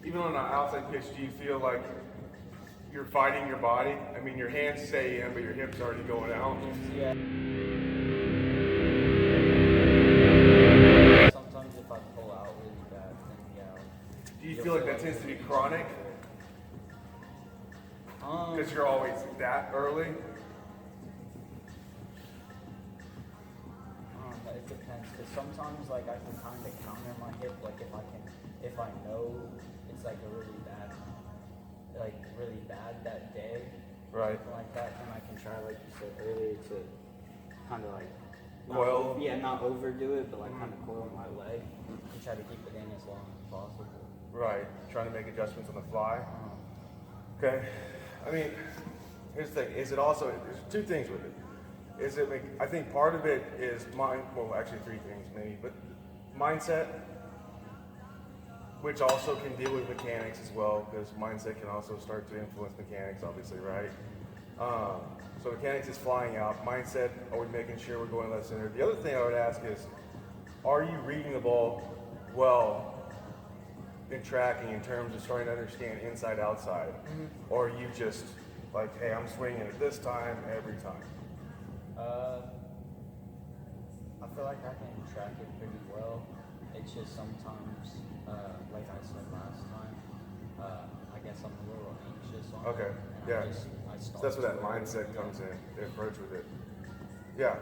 even on an outside pitch, do you feel like you're fighting your body? I mean, your hands stay in, but your hips already going out. Yeah. Sometimes if I pull out really bad, then yeah. Do you feel like that tends to be chronic? Because you're always that early? It depends, because sometimes like I can kind of counter my hip, like if I know it's like a really bad that day, right? Something like that, then I can try, like you said earlier, to kind of like coil. Not overdo it, but like kind of coil my leg and try to keep it in as long as possible. Right, trying to make adjustments on the fly. Okay, I mean, here's the thing: is it also? There's two things with it. I think part of it is well, actually three things maybe, but mindset, which also can deal with mechanics as well, because mindset can also start to influence mechanics, obviously, right? So mechanics is flying out. Mindset, are we making sure we're going left center? The other thing I would ask is, are you reading the ball well in tracking in terms of starting to understand inside, outside? Or are you just like, hey, I'm swinging at this time every time? I feel like I can track it pretty well. It's just sometimes, like I said last time, I guess I'm a little anxious on Okay, it. yeah. So that's where that mindset comes in, the approach with it. Yeah.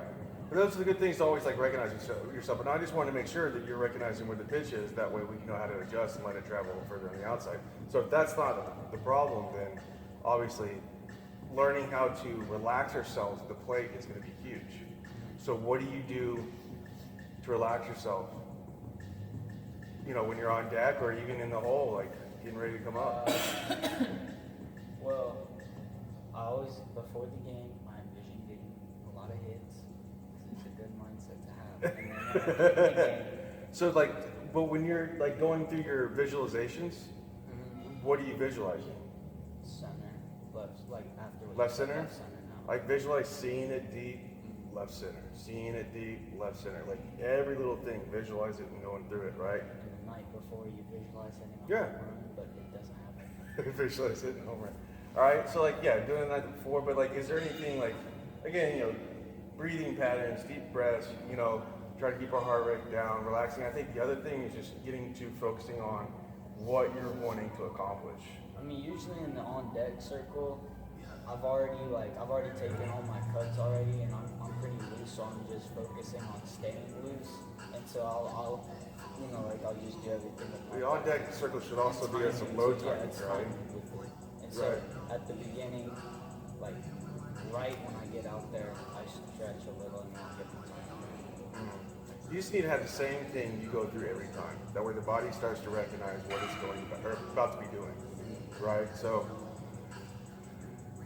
But those are the good things to always like recognize yourself. But I just want to make sure that you're recognizing where the pitch is. That way we know how to adjust and let it travel a little further on the outside. So if that's not the problem, then obviously learning how to relax ourselves at the plate is going to be huge. So what do you do to relax yourself? You know, when you're on deck or even in the hole, like getting ready to come up. Well, I always, before the game, I envision getting a lot of hits. It's a good mindset to have. And then after the game, So like, but when you're like going through your visualizations, what are you visualizing? center, after Left center? Left center now. Like visualize seeing it deep, left center. Seeing it deep, left center. Like every little thing, visualize it and going through it, right? And the night before, you visualize hitting a Yeah. home run, but it doesn't happen. Visualize it and home run. All right, so like, yeah, doing the night before, but like, is there anything like, again, you know, breathing patterns, deep breaths, you know, try to keep our heart rate down, relaxing. I think the other thing is just getting to focusing on what you're wanting to accomplish. I mean, usually in the on deck circle, I've already taken all my cuts already, and I'm pretty loose, so I'm just focusing on staying loose. And so I'll just do everything with my The on deck circle should also be at some low timing, right? And so at the beginning, like right when I get out there, I stretch a little and I'll get my time. You just need to have the same thing you go through every time. That way the body starts to recognize what it's about to be doing, right? So,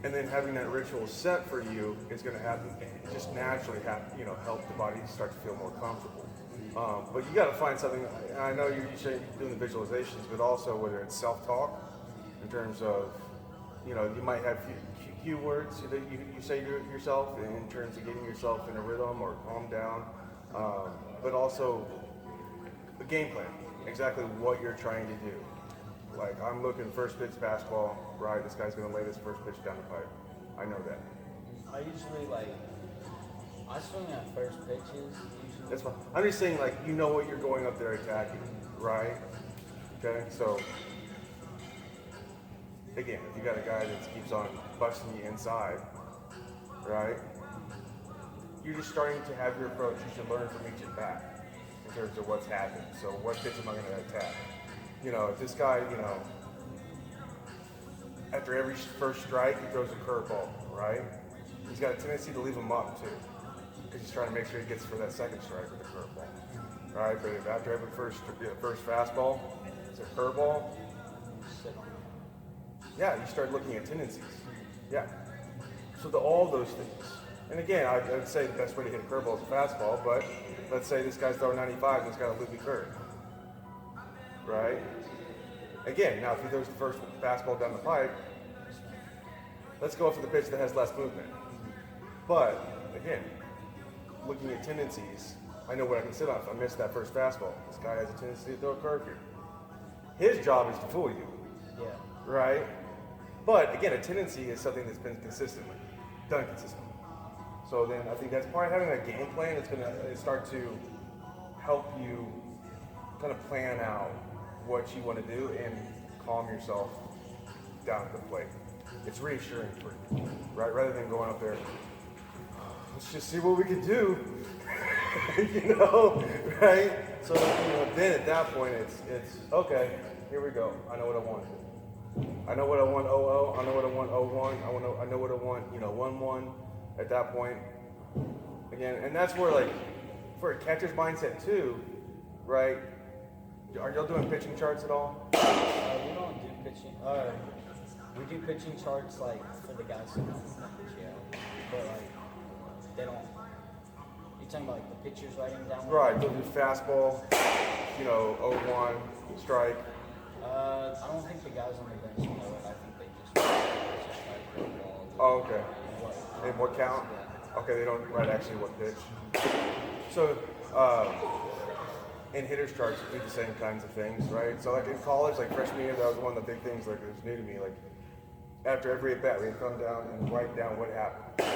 and then having that ritual set for you is going to happen, just naturally help the body start to feel more comfortable. But you got to find something. I know you're doing the visualizations, but also whether it's self-talk in terms of, you might have few words that you say to yourself in terms of getting yourself in a rhythm or calm down. But also the game plan, exactly what you're trying to do. Like, I'm looking first pitch fastball, right? This guy's going to lay this first pitch down the pipe. I know that. I usually I swing at first pitches usually. That's fine. I'm just saying, like, you know what you're going up there attacking, right? Okay, so again, if you got a guy that keeps on busting you inside, right? You're just starting to have your approach. You should learn from each at bat in terms of what's happened. So what pitch am I going to attack? If this guy, after every first strike, he throws a curveball, right? He's got a tendency to leave him up too, because he's trying to make sure he gets for that second strike with a curveball, right? But if after every first fastball, it's a curveball. Yeah, you start looking at tendencies. Yeah. So all those things. And again, I'd say the best way to hit a curveball is a fastball, but let's say this guy's throwing 95 and he's got a loopy curve. Right? Again, now if he throws the first fastball down the pipe, let's go for the pitch that has less movement. But again, looking at tendencies, I know what I can sit on. If I miss that first fastball, this guy has a tendency to throw a curve here. His job is to fool you, Yeah. right? But again, a tendency is something that's been done consistently. So then I think that's part of having a game plan. It's gonna start to help you kind of plan out what you want to do and calm yourself down at the plate. It's reassuring for you, right? Rather than going up there, let's just see what we can do, you know, right? So then at that point, it's okay. Here we go. I know what I want. I know what I want. 00. I know what I want. 01. I know what I want. 11. At that point, again, and that's where like for a catcher's mindset too, right? Are y'all doing pitching charts at all? We don't do pitching. We do pitching charts like for the guys who don't pitch, yeah. But like they don't. You talking about like the pitchers writing down? Right. They'll do fastball. 01 strike. I don't think the guys on the bench know it. I think they just like the ball. Oh, okay. What, And what count? Yeah. Okay, they don't write actually what pitch. So, in hitters charts, we do the same kinds of things, right? So, like in college, like freshman year, that was one of the big things. Like it was new to me. Like after every at bat, we'd come down and write down what happened.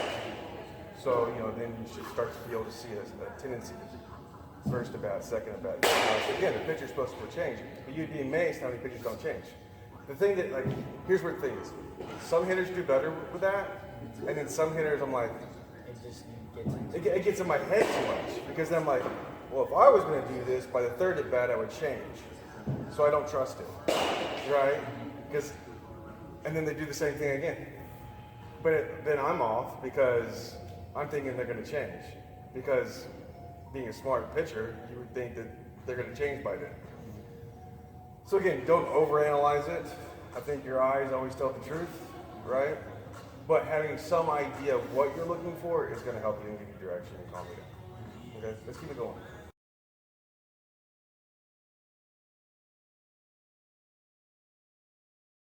So, then you should start to be able to see a tendency. First at bat, second at bat. So again, the pitcher's supposed to change, but you'd be amazed how many pitchers don't change. The thing that, like, here's where the thing is. Some hitters do better with that, and then some hitters, I'm like, It just gets it gets in my head too much, because I'm like, well, if I was going to do this, by the third at bat, I would change. So I don't trust it, right? And then they do the same thing again. But then I'm off because I'm thinking they're going to change. Because being a smart pitcher, you would think that they're going to change by then. So again, don't overanalyze it. I think your eyes always tell the truth, right? But having some idea of what you're looking for is going to help you and give you direction and calm you down. Okay, let's keep it going.